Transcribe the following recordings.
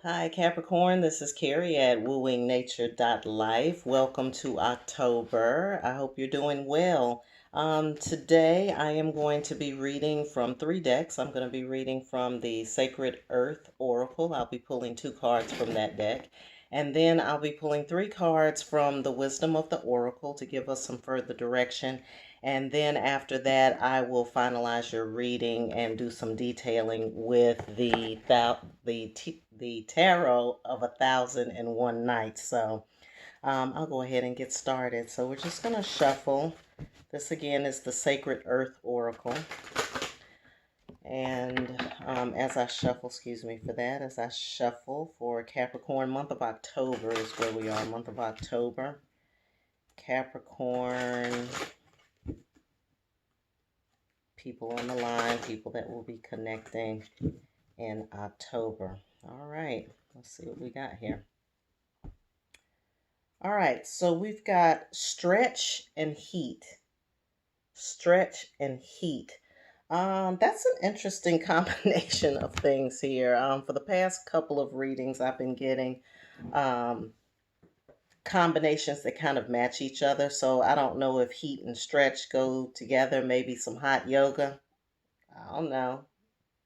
Hi, Capricorn. This is Carrie at wooingnature.life. Welcome to October. I hope you're doing well. Today, I am going to be reading from three decks. I'm going to be reading from the Sacred Earth Oracle. I'll be pulling two cards from that deck. And then I'll be pulling three cards from the Wisdom of the Oracle to give us some further direction. And then after that, I will finalize your reading and do some detailing with the tarot of 1001 Nights. So I'll go ahead and get started. So we're just going to shuffle. This again is the Sacred Earth Oracle. And as I shuffle, excuse me for that, as I shuffle for Capricorn, month of October is where we are, month of October. Capricorn, people on the line, people that will be connecting in October. All right, let's see what we got here. All right, so we've got stretch and heat. Stretch and heat. That's an interesting combination of things here. For the past couple of readings, I've been getting um, combinations that kind of match each other. So I don't know if heat and stretch go together. Maybe some hot yoga. I don't know.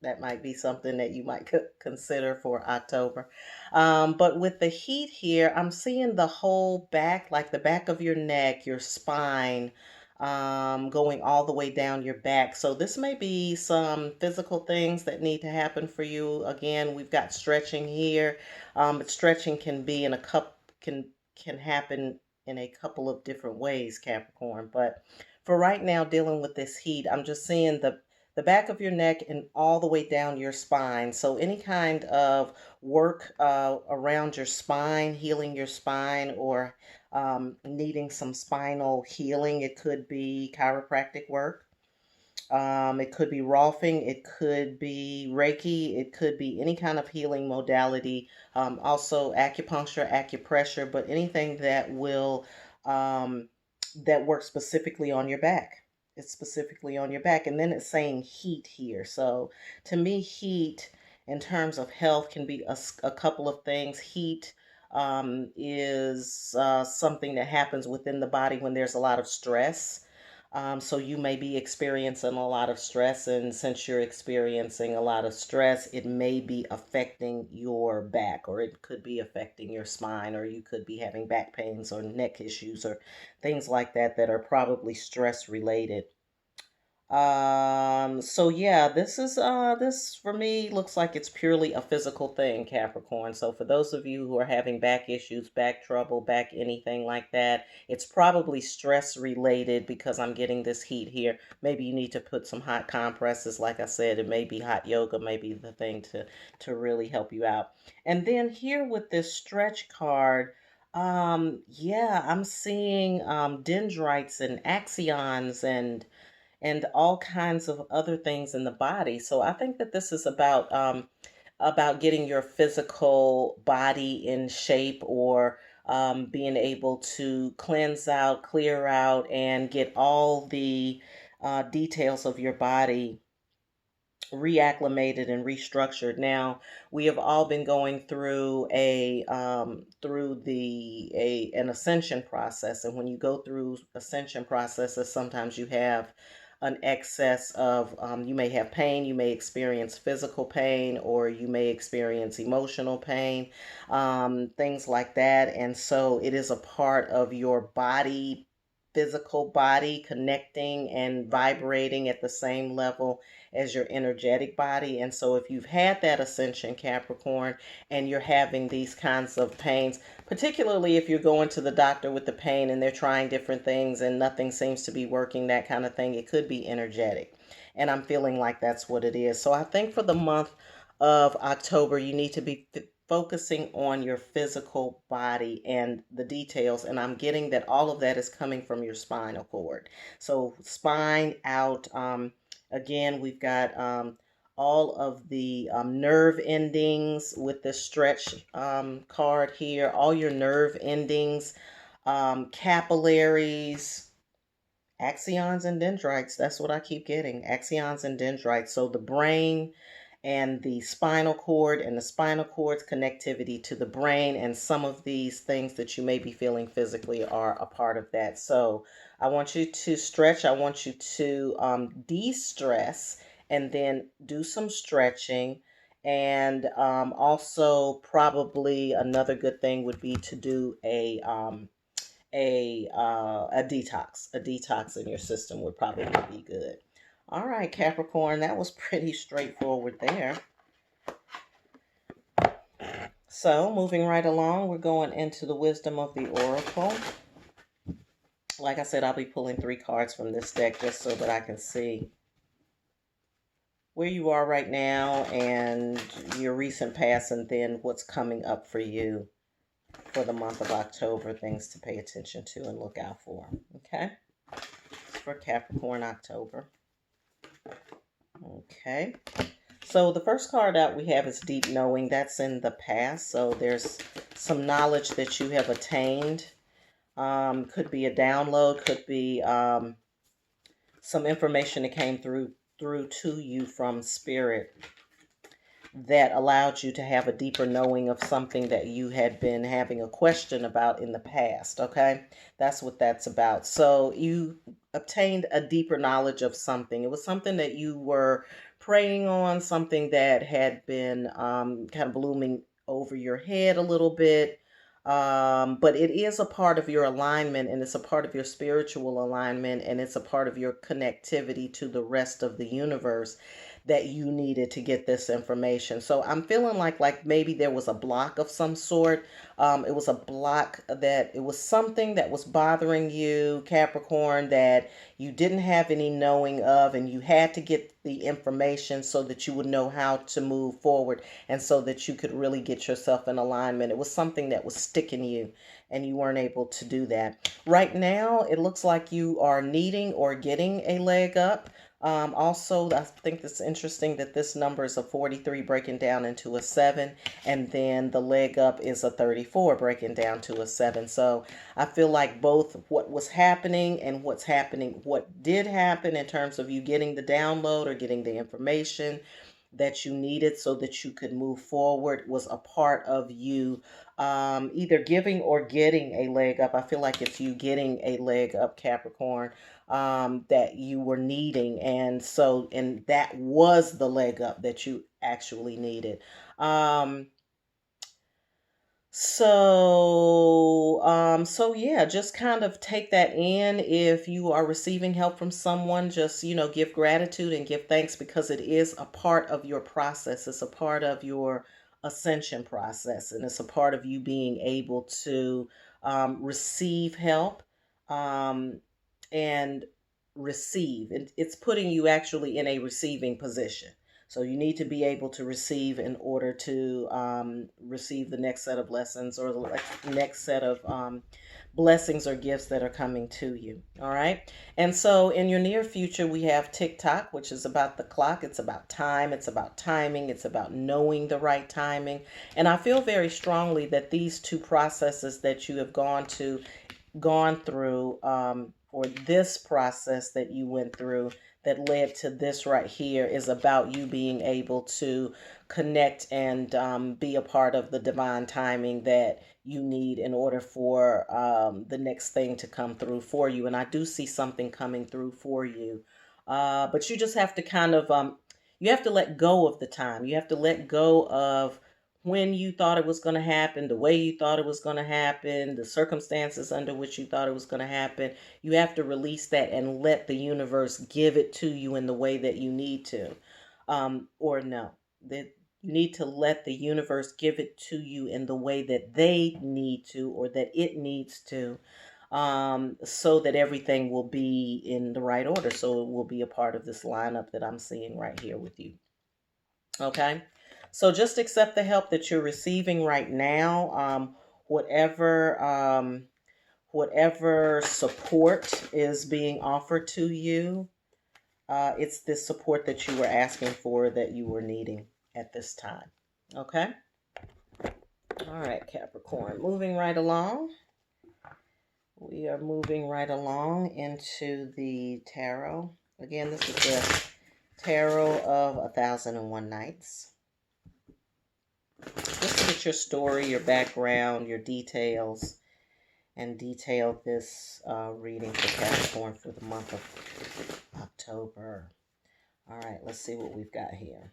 That might be something that you might consider for October. But with the heat here, I'm seeing the whole back, like the back of your neck, your spine, going all the way down your back. So this may be some physical things that need to happen for you. Again, we've got stretching here, but stretching can be in a cup can happen in a couple of different ways, Capricorn. But for right now, dealing with this heat, I'm just seeing the back of your neck and all the way down your spine. So any kind of work around your spine, healing your spine, or needing some spinal healing. It could be chiropractic work. It could be Rolfing. It could be Reiki. It could be any kind of healing modality. Also acupuncture, acupressure, but anything um, that works specifically on your back. It's specifically on your back. And then it's saying heat here. So to me, heat in terms of health can be a couple of things. Heat is something that happens within the body when there's a lot of stress. So you may be experiencing a lot of stress, and since you're experiencing a lot of stress, it may be affecting your back, or it could be affecting your spine, or you could be having back pains or neck issues or things like that that are probably stress related. So yeah, this for me looks like it's purely a physical thing, Capricorn. So for those of you who are having back issues, back trouble, back anything like that, it's probably stress related because I'm getting this heat here. Maybe you need to put some hot compresses. Like I said, it may be hot yoga, may be the thing to really help you out. And then here with this stretch card, yeah, I'm seeing dendrites and axions and all kinds of other things in the body. So I think that this is about getting your physical body in shape, or being able to cleanse out, clear out, and get all the details of your body reacclimated and restructured. Now, we have all been going through an ascension process, and when you go through ascension processes, sometimes you have an excess of you may have pain, you may experience physical pain, or you may experience emotional pain, things like that. And so it is a part of your body, physical body, connecting and vibrating at the same level as your energetic body. And so if you've had that ascension, Capricorn, and you're having these kinds of pains, particularly if you're going to the doctor with the pain and they're trying different things and nothing seems to be working, that kind of thing, it could be energetic. And I'm feeling like that's what it is. So I think for the month of October, you need to be focusing on your physical body and the details. And I'm getting that all of that is coming from your spinal cord. So spine out. Again, we've got all of the nerve endings with the stretch card here, all your nerve endings, capillaries, axions and dendrites. That's what I keep getting, axions and dendrites. So the brain and the spinal cord, and the spinal cord's connectivity to the brain. And some of these things that you may be feeling physically are a part of that. So I want you to stretch. I want you to de-stress and then do some stretching. And also probably another good thing would be to do a detox. A detox in your system would probably be good. All right, Capricorn, that was pretty straightforward there. So, moving right along, we're going into the wisdom of the oracle. Like I said, I'll be pulling 3 cards from this deck just so that I can see where you are right now and your recent past, and then what's coming up for you for the month of October, things to pay attention to and look out for. Okay? It's for Capricorn October. Okay. So the first card out we have is Deep Knowing. That's in the past. So there's some knowledge that you have attained. Could be a download, could be some information that came through to you from spirit that allowed you to have a deeper knowing of something that you had been having a question about in the past. Okay, that's what that's about. So you obtained a deeper knowledge of something. It was something that you were praying on, something that had been kind of blooming over your head a little bit. But it is a part of your alignment, and it's a part of your spiritual alignment, and it's a part of your connectivity to the rest of the universe that you needed to get this information. So I'm feeling like maybe there was a block of some sort. It was a block that it was something that was bothering you, Capricorn, that you didn't have any knowing of, and you had to get the information so that you would know how to move forward and so that you could really get yourself in alignment. It was something that was sticking you and you weren't able to do that. Right now, it looks like you are needing or getting a leg up. Also, I think it's interesting that this number is a 43 breaking down into a 7, and then the leg up is a 34 breaking down to a 7. So I feel like both what was happening and what's happening, what did happen in terms of you getting the download or getting the information that you needed so that you could move forward, was a part of you either giving or getting a leg up. I feel like it's you getting a leg up, Capricorn, that you were needing. And that was the leg up that you actually needed. So yeah, just kind of take that in. If you are receiving help from someone, just, give gratitude and give thanks, because it is a part of your process. It's a part of your ascension process, and it's a part of you being able to receive help and receive. It's putting you actually in a receiving position. So you need to be able to receive in order to receive the next set of lessons, or the next set of blessings or gifts that are coming to you. All right. And so in your near future, we have TikTok, which is about the clock. It's about time. It's about timing. It's about knowing the right timing. And I feel very strongly that these 2 processes that you have gone through, or this process that you went through that led to this right here, is about you being able to connect and be a part of the divine timing that you need in order for the next thing to come through for you. And I do see something coming through for you. But you just have to kind of, you have to let go of the time. You have to let go of when you thought it was going to happen, the way you thought it was going to happen, the circumstances under which you thought it was going to happen. You have to release that and let the universe give it to you in the way that you need to. Or no, that you need to let the universe give it to you in the way that they need to, or that it needs to, so that everything will be in the right order. So it will be a part of this lineup that I'm seeing right here with you. Okay. So just accept the help that you're receiving right now. Whatever support is being offered to you, it's this support that you were asking for, that you were needing at this time. Okay. All right, Capricorn. Moving right along. We are moving right along into the tarot. Again, this is the Tarot of 1001 Nights. Just look at your story, your background, your details, and detail this reading for Capricorn for the month of October. All right, let's see what we've got here.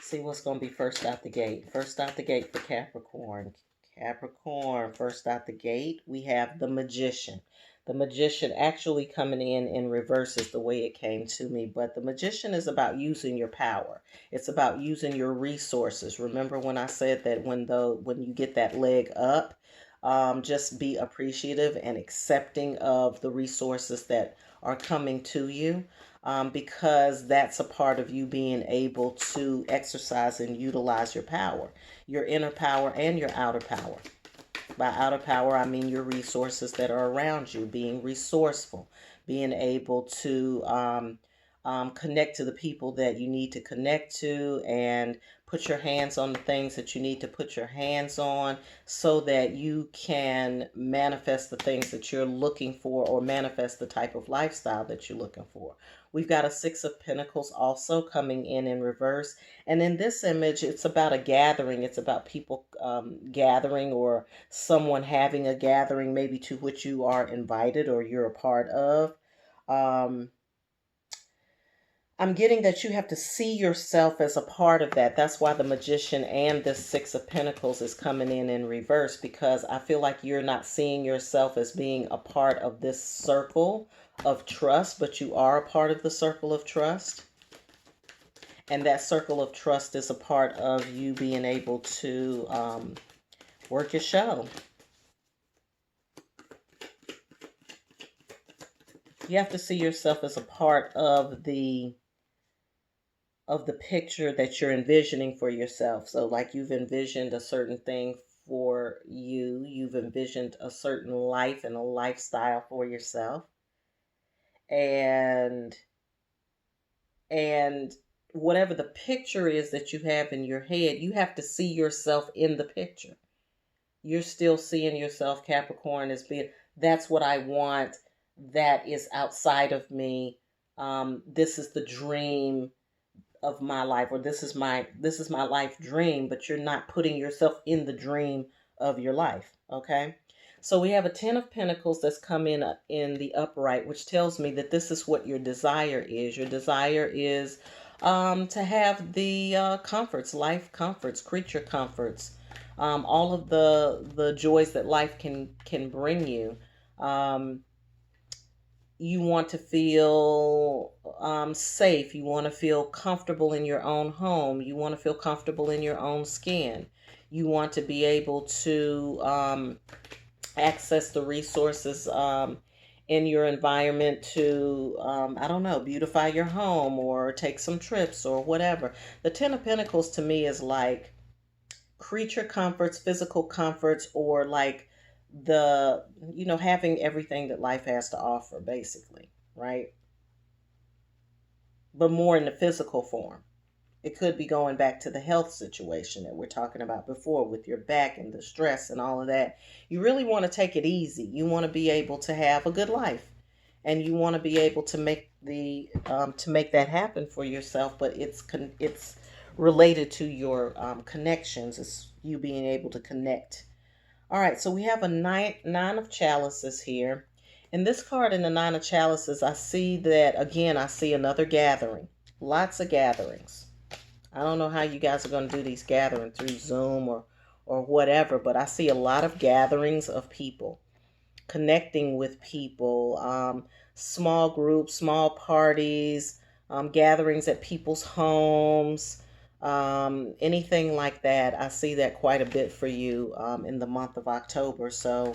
See what's going to be first out the gate. First out the gate for Capricorn. Capricorn, first out the gate, we have the Magician. The Magician actually coming in reverse is the way it came to me. But the Magician is about using your power. It's about using your resources. Remember when I said that when you get that leg up, just be appreciative and accepting of the resources that are coming to you. Because that's a part of you being able to exercise and utilize your power, your inner power and your outer power. By outer power, I mean your resources that are around you, being resourceful, being able to connect to the people that you need to connect to, and put your hands on the things that you need to put your hands on so that you can manifest the things that you're looking for, or manifest the type of lifestyle that you're looking for. We've got a Six of Pentacles also coming in reverse. And in this image, it's about a gathering. It's about people gathering, or someone having a gathering, maybe to which you are invited or you're a part of. I'm getting that you have to see yourself as a part of that. That's why the Magician and the Six of Pentacles is coming in reverse, because I feel like you're not seeing yourself as being a part of this circle of trust, but you are a part of the circle of trust. And that circle of trust is a part of you being able to work your show. You have to see yourself as a part of the picture that you're envisioning for yourself. So like you've envisioned a certain thing for you. You've envisioned a certain life and a lifestyle for yourself. And whatever the picture is that you have in your head, you have to see yourself in the picture. You're still seeing yourself, Capricorn, as being, that's what I want. That is outside of me. This is the dream of my life, or this is my life dream, but you're not putting yourself in the dream of your life. Okay. So we have a Ten of Pentacles that's come in the upright, which tells me that this is what your desire is. Your desire is to have the comforts, life comforts, creature comforts, all of the joys that life can bring you. You want to feel safe. You want to feel comfortable in your own home. You want to feel comfortable in your own skin. You want to be able to access the resources in your environment to, I don't know, beautify your home or take some trips or whatever. The Ten of Pentacles to me is like creature comforts, physical comforts, or like having everything that life has to offer, basically, right? But more in the physical form. It could be going back to the health situation that we're talking about before, with your back and the stress and all of that. You really want to take it easy. You want to be able to have a good life, and you want to be able to make that happen for yourself. But it's related to your connections. It's you being able to connect. All right, so we have a nine of Chalices here. In this card, in the Nine of Chalices, I see that, again, I see another gathering. Lots of gatherings. I don't know how you guys are going to do these gatherings through Zoom or whatever, but I see a lot of gatherings of people, connecting with people, small groups, small parties, gatherings at people's homes, anything like that. I see that quite a bit for you in the month of October. So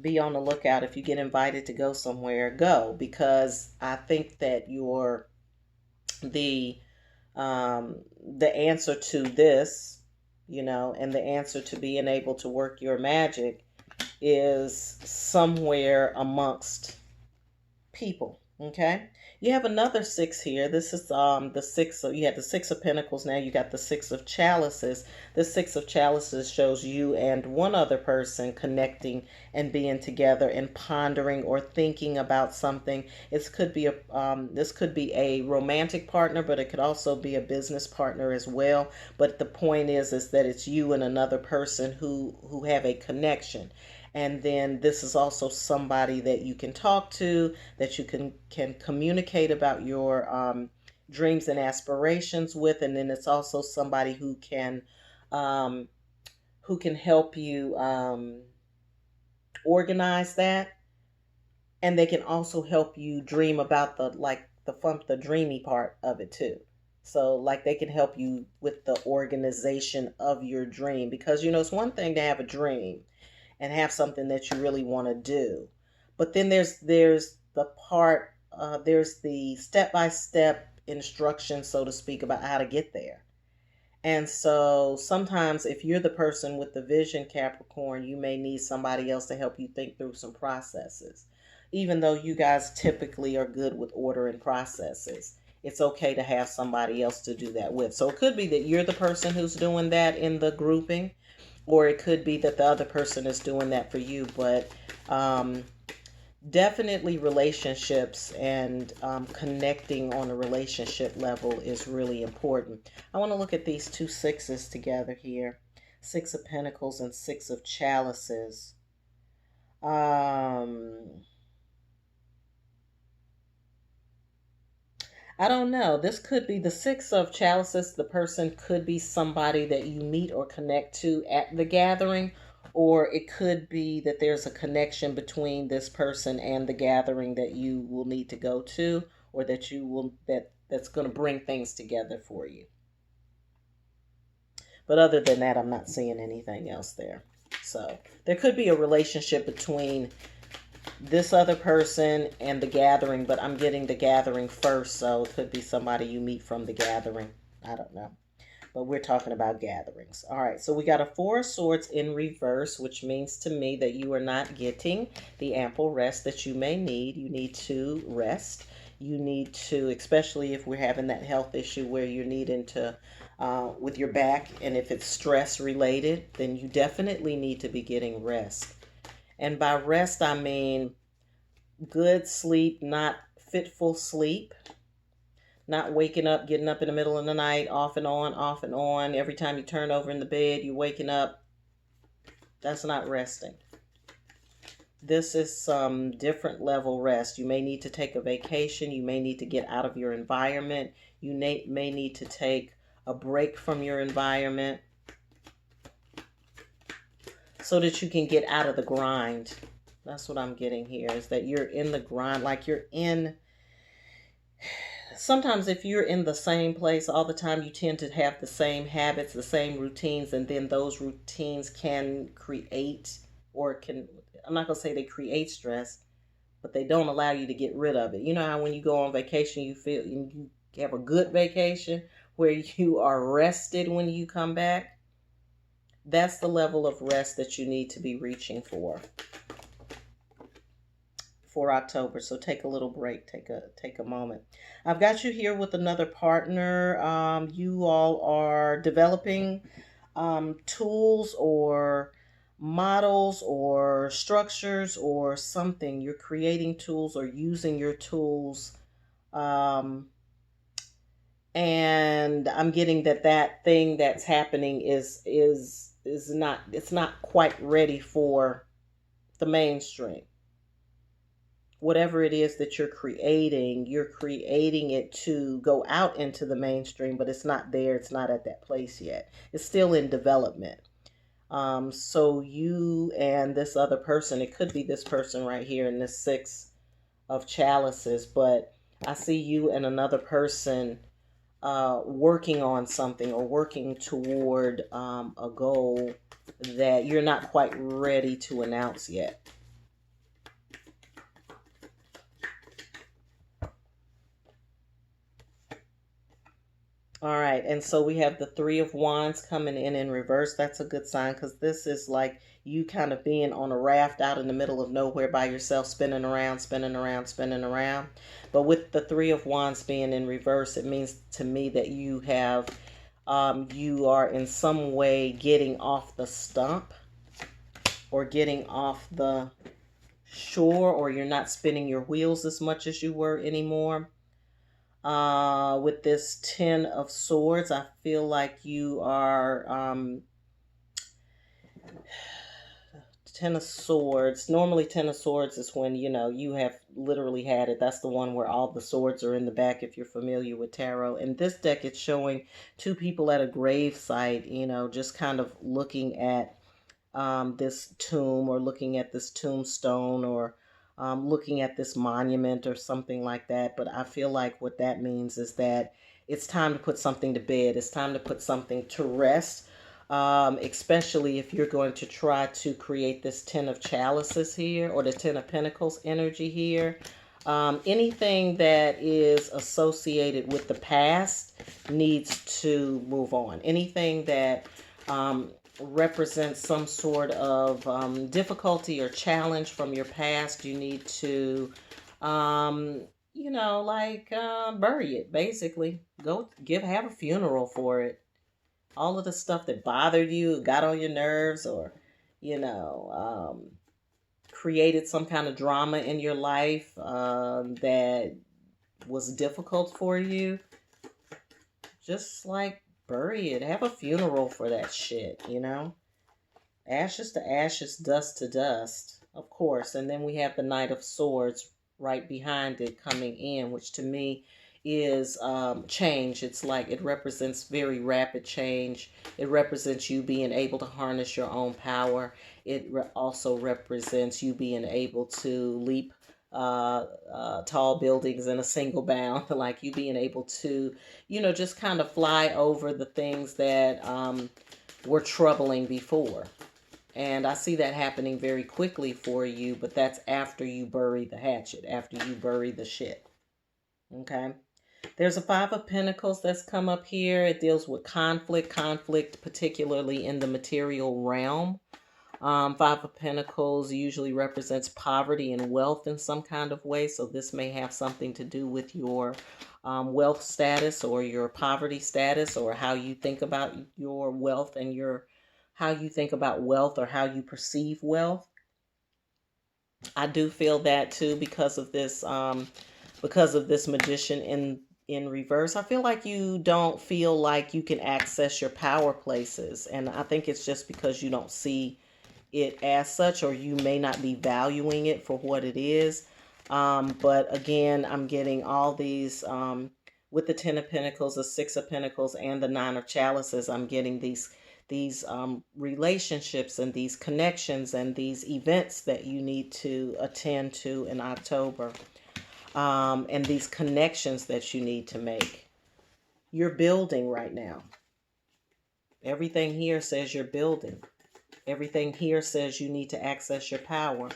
be on the lookout. If you get invited to go somewhere, go, because I think that the answer to this, and the answer to being able to work your magic is somewhere amongst people. Okay. You have another six here. This is the six of, you had the six of pentacles. Now you got the six of chalices. The six of chalices shows you and one other person connecting and being together and pondering or thinking about something. This could be a romantic partner, but it could also be a business partner as well. But the point is that it's you and another person who have a connection. And then this is also somebody that you can talk to, that you can communicate about your dreams and aspirations with. And then it's also somebody um, who can help you organize that, and they can also help you dream about the dreamy part of it too. So like they can help you with the organization of your dream, because it's one thing to have a dream and have something that you really want to do. But then there's the step by step instruction, so to speak, about how to get there. And so sometimes if you're the person with the vision, Capricorn, you may need somebody else to help you think through some processes. Even though you guys typically are good with order and processes, it's okay to have somebody else to do that with. So it could be that you're the person who's doing that in the grouping, or it could be that the other person is doing that for you. But definitely relationships and connecting on a relationship level is really important. I want to look at these two sixes together here. Six of Pentacles and Six of Chalices. I don't know. This could be the Six of Chalices. The person could be somebody that you meet or connect to at the gathering, or it could be that there's a connection between this person and the gathering that you will need to go to, or that's going to bring things together for you. But other than that, I'm not seeing anything else there. So there could be a relationship between this other person and the gathering, but I'm getting the gathering first, so it could be somebody you meet from the gathering. I don't know. But we're talking about gatherings. All right, so we got a Four of Swords in reverse, which means to me that you are not getting the ample rest that you may need. You need to rest. You need to, especially if we're having that health issue where you're needing to, with your back, and if it's stress related, then you definitely need to be getting rest. And by rest, I mean good sleep, not fitful sleep. Not waking up, getting up in the middle of the night, off and on, off and on. Every time you turn over in the bed, you're waking up. That's not resting. This is some different level rest. You may need to take a vacation. You may need to get out of your environment. You may need to take a break from your environment so that you can get out of the grind. That's what I'm getting here, is that you're in the grind, like you're in... Sometimes if you're in the same place all the time, you tend to have the same habits, the same routines, and then those routines can create, I'm not going to say they create stress, but they don't allow you to get rid of it. You know how when you go on vacation, you have a good vacation where you are rested when you come back? That's the level of rest that you need to be reaching for October. So take a little break, take a moment. I've got you here with another partner. You all are developing tools or models or structures or something. You're creating tools or using your tools. And I'm getting that thing that's happening is not, it's not quite ready for the mainstream. Whatever it is that you're creating it to go out into the mainstream, but it's not there. It's not at that place yet. It's still in development. So you and this other person, it could be this person right here in this Six of Chalices, but I see you and another person working on something or working toward a goal that you're not quite ready to announce yet. All right, and so we have the Three of Wands coming in reverse. That's a good sign because this is like you kind of being on a raft out in the middle of nowhere by yourself, spinning around, spinning around, spinning around. But with the Three of Wands being in reverse, it means to me that you are in some way getting off the stump or getting off the shore, or you're not spinning your wheels as much as you were anymore. With this Ten of Swords, I feel like you are Ten of Swords. Normally, Ten of Swords is when, you have literally had it. That's the one where all the swords are in the back, if you're familiar with tarot. In this deck, it's showing two people at a grave site, just kind of looking at this tomb, or looking at this tombstone, or looking at this monument or something like that. But I feel like what that means is that it's time to put something to bed. It's time to put something to rest, especially if you're going to try to create this Ten of Chalices here, or the Ten of Pentacles energy here. Anything that is associated with the past needs to move on. Anything that represents some sort of difficulty or challenge from your past, you need to, bury it, basically. Have a funeral for it. All of the stuff that bothered you, got on your nerves, or, you know, um, created some kind of drama in your life that was difficult for you, just like bury it. Have a funeral for that shit, Ashes to ashes, dust to dust, of course. And then we have the Knight of Swords right behind it coming in, which to me is change. It's like it represents very rapid change. It represents you being able to harness your own power. It also represents you being able to leap tall buildings in a single bound, like you being able to, just kind of fly over the things that were troubling before. And I see that happening very quickly for you, but that's after you bury the hatchet, after you bury the shit. Okay? There's a Five of Pentacles that's come up here. It deals with conflict, particularly in the material realm. Five of Pentacles usually represents poverty and wealth in some kind of way. So this may have something to do with your wealth status, or your poverty status, or how you think about your wealth, and how you think about wealth, or how you perceive wealth. I do feel that too, because of this Magician in reverse. I feel like you don't feel like you can access your power places, and I think it's just because you don't see it as such, or you may not be valuing it for what it is. But again, I'm getting all these with the Ten of Pentacles, the Six of Pentacles, and the Nine of Chalices. I'm getting these relationships and these connections and these events that you need to attend to in October, and these connections that you need to make. You're building right now. Everything here says you're building. Everything here says you need to access your power.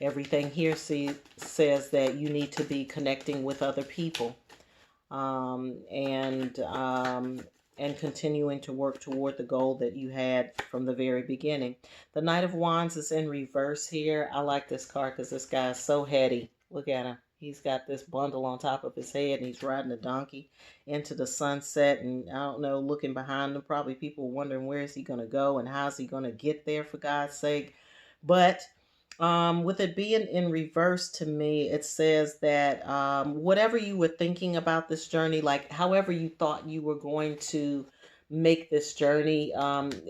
Everything here says that you need to be connecting with other people, and continuing to work toward the goal that you had from the very beginning. The Knight of Wands is in reverse here. I like this card because this guy is so heady. Look at him. He's got this bundle on top of his head, and he's riding a donkey into the sunset. And I don't know, looking behind him, probably people wondering where is he going to go and how is he going to get there, for God's sake. But with it being in reverse, to me, it says that whatever you were thinking about this journey, like however you thought you were going to make this journey,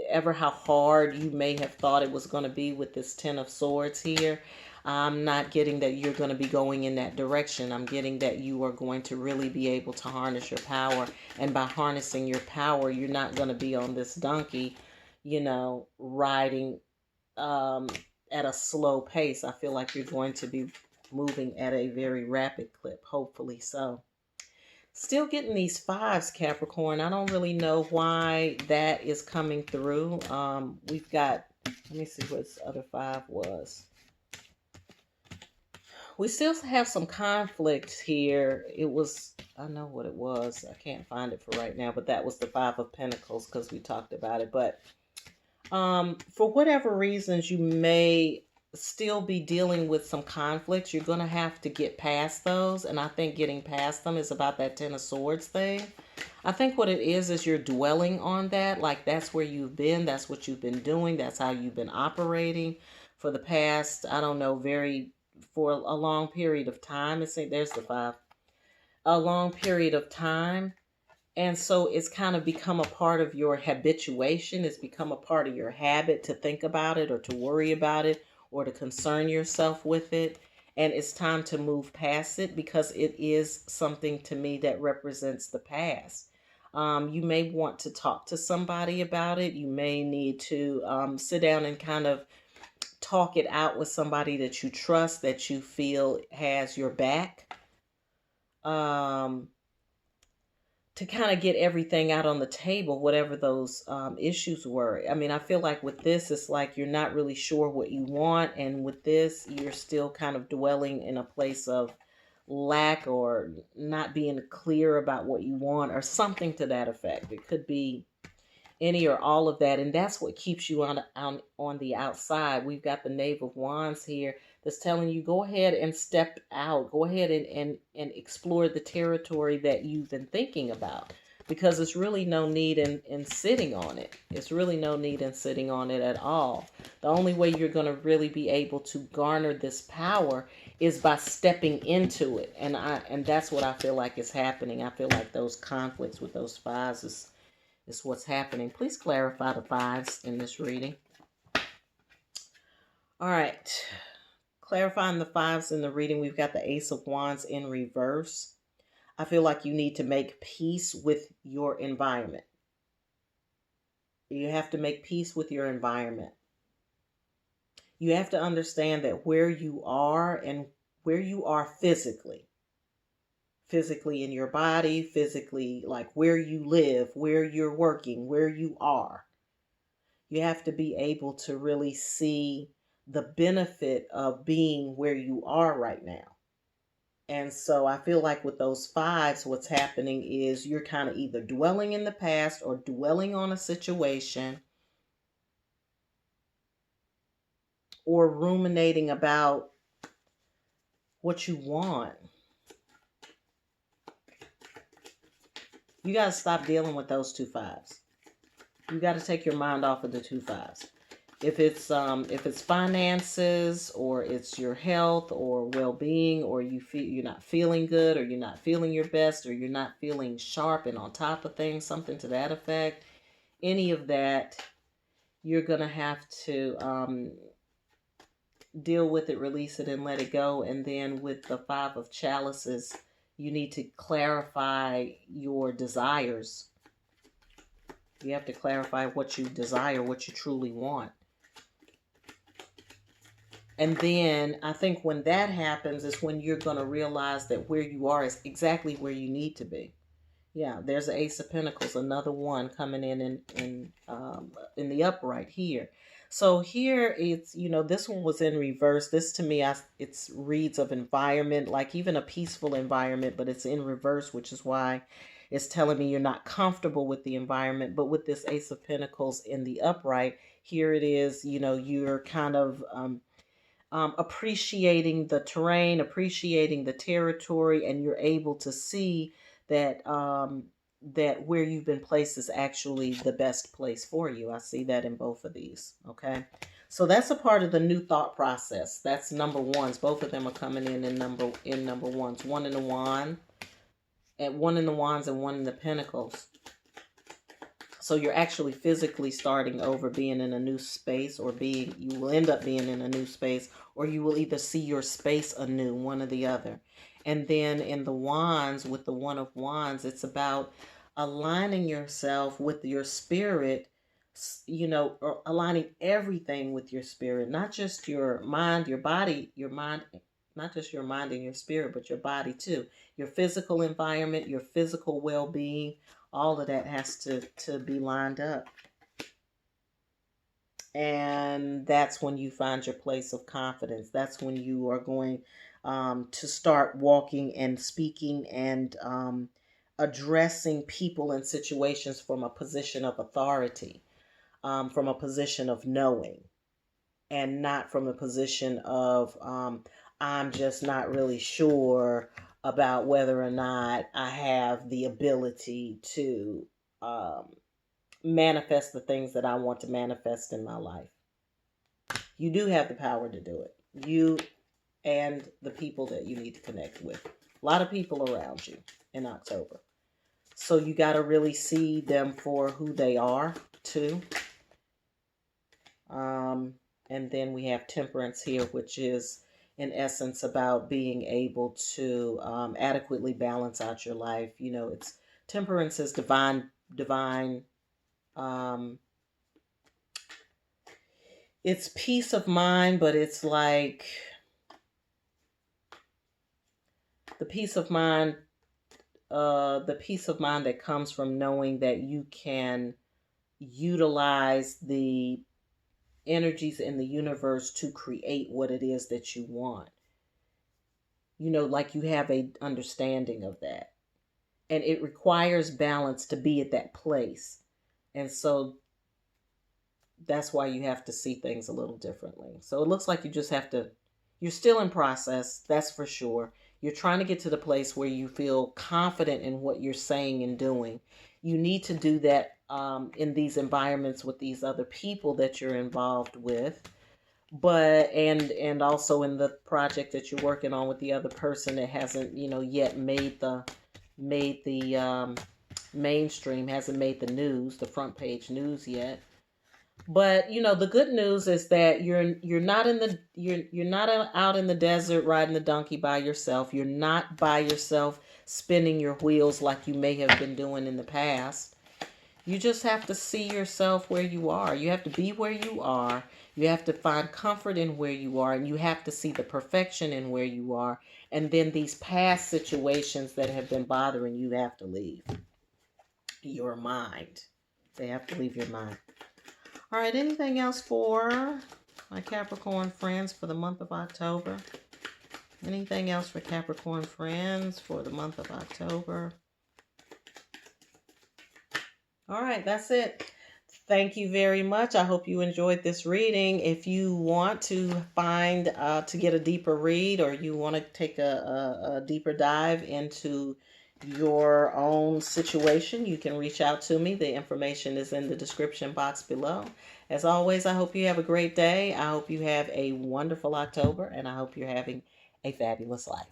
ever how hard you may have thought it was going to be with this Ten of Swords here, I'm not getting that you're going to be going in that direction. I'm getting that you are going to really be able to harness your power. And by harnessing your power, you're not going to be on this donkey, riding at a slow pace. I feel like you're going to be moving at a very rapid clip, hopefully so. Still getting these fives, Capricorn. I don't really know why that is coming through. We've got, let me see what this other five was. We still have some conflict here. It was, I know what it was. I can't find it for right now, but that was the Five of Pentacles because we talked about it. But for whatever reasons, you may still be dealing with some conflicts. You're going to have to get past those. And I think getting past them is about that Ten of Swords thing. I think what it is you're dwelling on that. Like that's where you've been. That's what you've been doing. That's how you've been operating for the past, I don't know, for a long period of time. There's the five. A long period of time. And so it's kind of become a part of your habituation. It's become a part of your habit to think about it or to worry about it or to concern yourself with it. And it's time to move past it because it is something to me that represents the past. You may want to talk to somebody about it. You may need to sit down and kind of talk it out with somebody that you trust, that you feel has your back. To kind of get everything out on the table, whatever those issues were. I mean, I feel like with this, it's like you're not really sure what you want. And with this, you're still kind of dwelling in a place of lack or not being clear about what you want or something to that effect. It could be any or all of that. And that's what keeps you on the outside. We've got the Knave of Wands here that's telling you, go ahead and step out. Go ahead and explore the territory that you've been thinking about. Because there's really no need in sitting on it. It's really no need in sitting on it at all. The only way you're going to really be able to garner this power is by stepping into it. And that's what I feel like is happening. I feel like those conflicts with those fives is what's happening. Please clarify the fives in this reading. All right. Clarifying the fives in the reading, we've got the Ace of Wands in reverse. I feel like you need to make peace with your environment. You have to make peace with your environment. You have to understand that where you are and where you are physically in your body, physically, like where you live, where you're working, where you are. You have to be able to really see the benefit of being where you are right now. And so I feel like with those fives, what's happening is you're kind of either dwelling in the past or dwelling on a situation or ruminating about what you want. You got to stop dealing with those two fives. You got to take your mind off of the two fives. If it's finances or it's your health or well-being, or you're not feeling good, or you're not feeling your best, or you're not feeling sharp and on top of things, something to that effect, any of that, you're going to have to deal with it, release it, and let it go. And then with the Five of Chalices, you need to clarify your desires. You have to clarify what you desire, what you truly want. And then I think when that happens is when you're going to realize that where you are is exactly where you need to be. Yeah, there's the Ace of Pentacles, another one coming in the upright here. So here it's, this one was in reverse. This to me, it reads of environment, like even a peaceful environment, but it's in reverse, which is why it's telling me you're not comfortable with the environment. But with this Ace of Pentacles in the upright, here it is, you're kind of appreciating the terrain, appreciating the territory, and you're able to see that that where you've been placed is actually the best place for you. I see that in both of these. Okay, so that's a part of the new thought process. That's number ones. Both of them are coming in number ones. One in the wand, and one in the wands, and one in the pentacles. So you're actually physically starting over, being in a new space, or you will end up being in a new space, or you will either see your space anew, one or the other. And then in the wands, with the One of Wands, it's about aligning yourself with your spirit, or aligning everything with your spirit, not just your mind, your body, not just your mind and your spirit, but your body too. Your physical environment, your physical well-being, all of that has to be lined up. And that's when you find your place of confidence. That's when you are going to start walking and speaking and addressing people and situations from a position of authority, from a position of knowing, and not from a position of I'm just not really sure about whether or not I have the ability to manifest the things that I want to manifest in my life. You do have the power to do it. You and the people that you need to connect with. A lot of people around you in October. So you got to really see them for who they are, too. And then we have Temperance here, which is in essence about being able to adequately balance out your life. You know, it's Temperance is divine. It's peace of mind, but it's like the peace of mind that comes from knowing that you can utilize the energies in the universe to create what it is that you want. You know, like you have a understanding of that. And it requires balance to be at that place. And so that's why you have to see things a little differently. So it looks like you just have to, you're still in process, that's for sure. You're trying to get to the place where you feel confident in what you're saying and doing. You need to do that in these environments with these other people that you're involved with, but and also in the project that you're working on with the other person that hasn't yet made the mainstream, hasn't made the news, the front page news yet. But the good news is that you're not you're not out in the desert riding the donkey by yourself. You're not by yourself spinning your wheels like you may have been doing in the past. You just have to see yourself where you are. You have to be where you are. You have to find comfort in where you are, and you have to see the perfection in where you are. And then these past situations that have been bothering you have to leave your mind. They have to leave your mind. All right, anything else for my Capricorn friends for the month of October? Anything else for Capricorn friends for the month of October? All right, that's it. Thank you very much. I hope you enjoyed this reading. If you want to find, to get a deeper read, or you want to take a deeper dive into your own situation, you can reach out to me. The information is in the description box below. As always, I hope you have a great day. I hope you have a wonderful October, and I hope you're having a fabulous life.